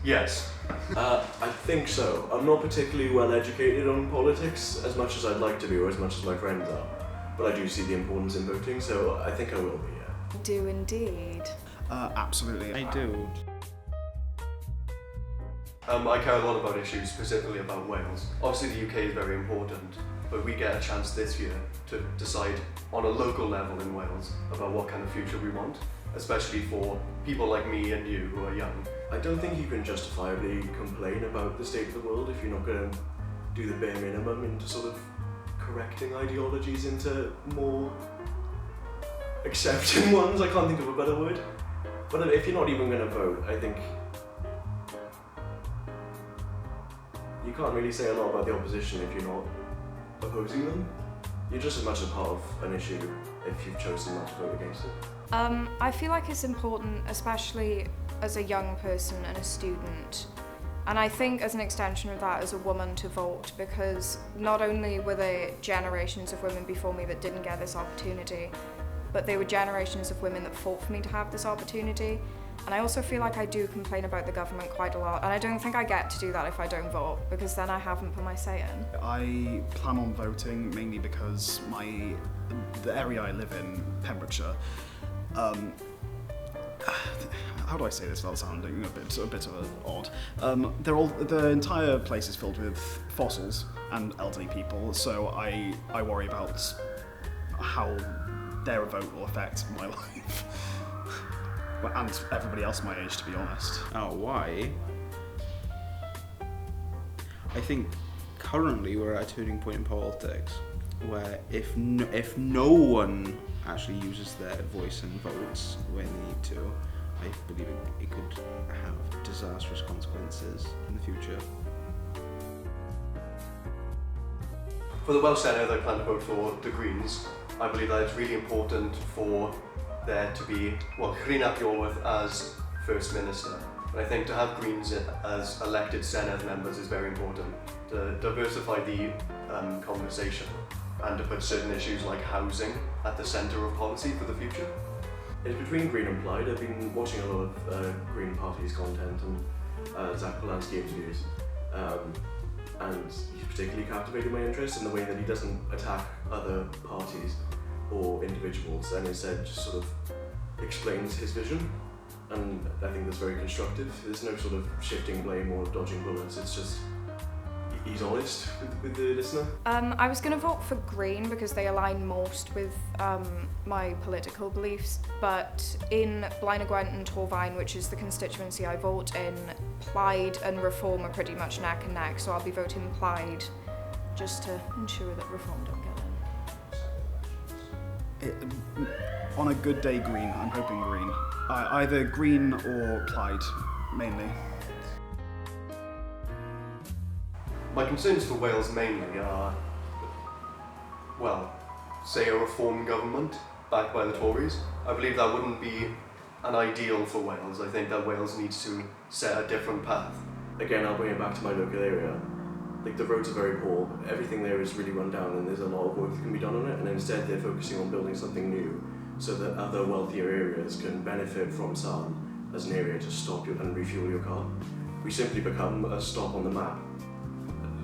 Yes. I think so. I'm not particularly well educated on politics, as much as I'd like to be, or as much as my friends are. But I do see the importance in voting, so I think I will be, yeah. Do indeed. Absolutely. I do. I care a lot about issues, specifically about Wales. Obviously the UK is very important, but we get a chance this year to decide on a local level in Wales about what kind of future we want, especially for people like me and you who are young. I don't think you can justifiably complain about the state of the world if you're not going to do the bare minimum into sort of correcting ideologies into more accepting ones. I can't think of a better word. But if you're not even going to vote, I think you can't really say a lot about the opposition if you're not opposing them. You're just as much a part of an issue if you've chosen not to vote against it. I feel like it's important, especially as a young person and a student, and I think as an extension of that as a woman, to vote, because not only were there generations of women before me that didn't get this opportunity, but there were generations of women that fought for me to have this opportunity. And I also feel like I do complain about the government quite a lot, and I don't think I get to do that if I don't vote, because then I haven't put my say in. I plan on voting mainly because the area I live in, Pembrokeshire, how do I say this without sounding a bit odd? The entire place is filled with fossils and elderly people, so I worry about how their vote will affect my life. And everybody else my age, to be honest. Oh, why? I think currently we're at a turning point in politics where if no one actually uses their voice and votes when they need to, I believe it could have disastrous consequences in the future. For the Welsh Senedd, I plan to vote for the Greens. I believe that it's really important for there to be, Rhys Iorwerth as First Minister. And I think to have Greens as elected Senedd members is very important, to diversify the conversation and to put certain issues like housing at the centre of policy for the future. It's between Green and Plaid. I've been watching a lot of Green Party's content and Zach Polanski interviews. And he's particularly captivated my interest in the way that he doesn't attack other parties or individuals, and instead just sort of explains his vision, and I think that's very constructive. There's no sort of shifting blame or dodging bullets, it's just he's honest with the listener. I was going to vote for Green because they align most with my political beliefs, but in Blaenau Gwent and Torfaen, which is the constituency I vote in, Plaid and Reform are pretty much neck and neck, so I'll be voting Plaid just to ensure that Reform don't get in. On a good day, Green. I'm hoping Green. Either Green or Plaid, mainly. My concerns for Wales mainly are, say a Reform government backed by the Tories. I believe that wouldn't be an ideal for Wales. I think that Wales needs to set a different path. Again, I'll bring it back to my local area. Like, the roads are very poor, everything there is really run down, and there's a lot of work that can be done on it, and instead they're focusing on building something new so that other wealthier areas can benefit from Sarn as an area to stop and refuel your car. We simply become a stop on the map,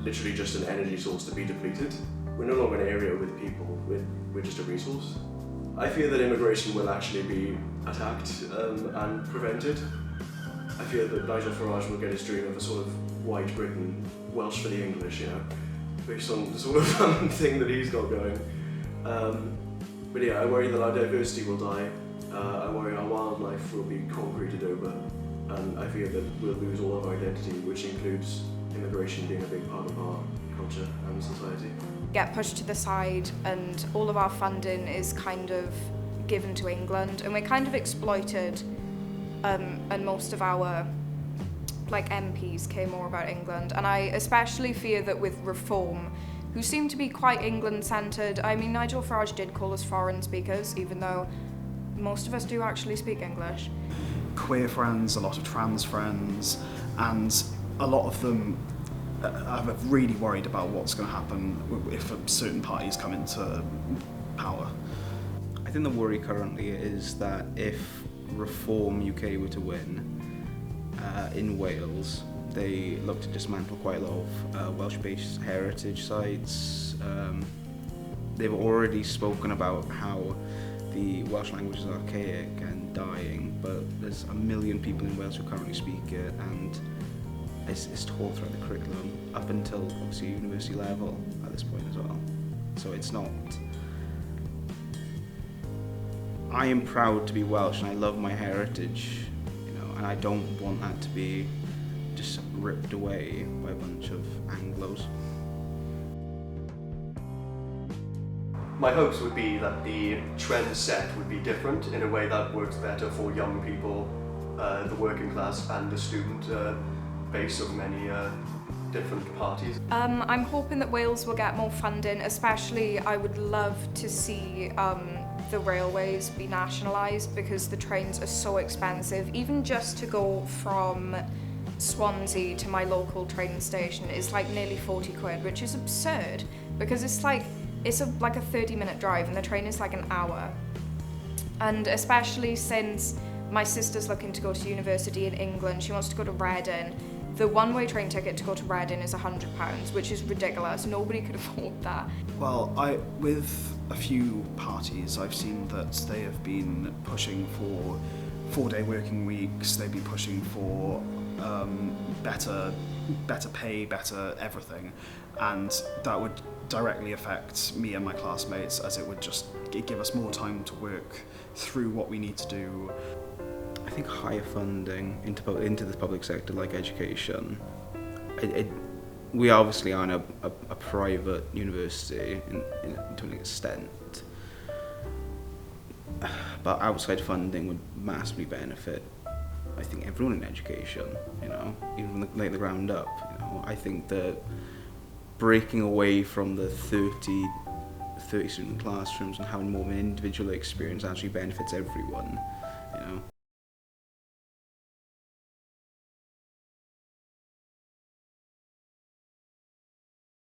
literally just an energy source to be depleted. We're no longer an area with people, we're just a resource. I fear that immigration will actually be attacked and prevented. I fear that Nigel Farage will get his dream of a sort of white Britain, Welsh for the English, based on the sort of thing that he's got going. But yeah, I worry that our diversity will die. I worry our wildlife will be concreted over, and I fear that we'll lose all of our identity, which includes immigration being a big part of our culture and society. Get pushed to the side, and all of our funding is kind of given to England, and we're kind of exploited, and most of our MPs care more about England, and I especially fear that with Reform, who seem to be quite England-centred. I mean, Nigel Farage did call us foreign speakers, even though most of us do actually speak English. Queer friends, a lot of trans friends, and a lot of them are really worried about what's going to happen if certain parties come into power. I think the worry currently is that if Reform UK were to win, in Wales, they look to dismantle quite a lot of Welsh-based heritage sites. They've already spoken about how the Welsh language is archaic and dying, but there's 1 million people in Wales who currently speak it, and it's taught throughout the curriculum up until obviously university level at this point as well. So it's not. I am proud to be Welsh and I love my heritage, you know, and I don't want that to be just ripped away by a bunch of Anglos. My hopes would be that the trend set would be different in a way that works better for young people, the working class and the student base of many different parties. I'm hoping that Wales will get more funding, especially I would love to see the railways be nationalised, because the trains are so expensive. Even just to go from Swansea to my local train station is like nearly 40 quid, which is absurd, because it's like a 30-minute drive and the train is like an hour. And especially since my sister's looking to go to university in England, she wants to go to Reading. The one-way train ticket to go to Reading is £100, which is ridiculous. Nobody could afford that. Well, with a few parties, I've seen that they have been pushing for 4-day working weeks. They've been pushing for better pay, better everything, and that would directly affect me and my classmates, as it would just give us more time to work through what we need to do. I think higher funding into the public sector, like education. We obviously are a private university to an extent, but outside funding would massively benefit, I think, everyone in education. You know, even from the ground up. You know, I think that breaking away from the 30 student classrooms and having more of an individual experience actually benefits everyone. You know.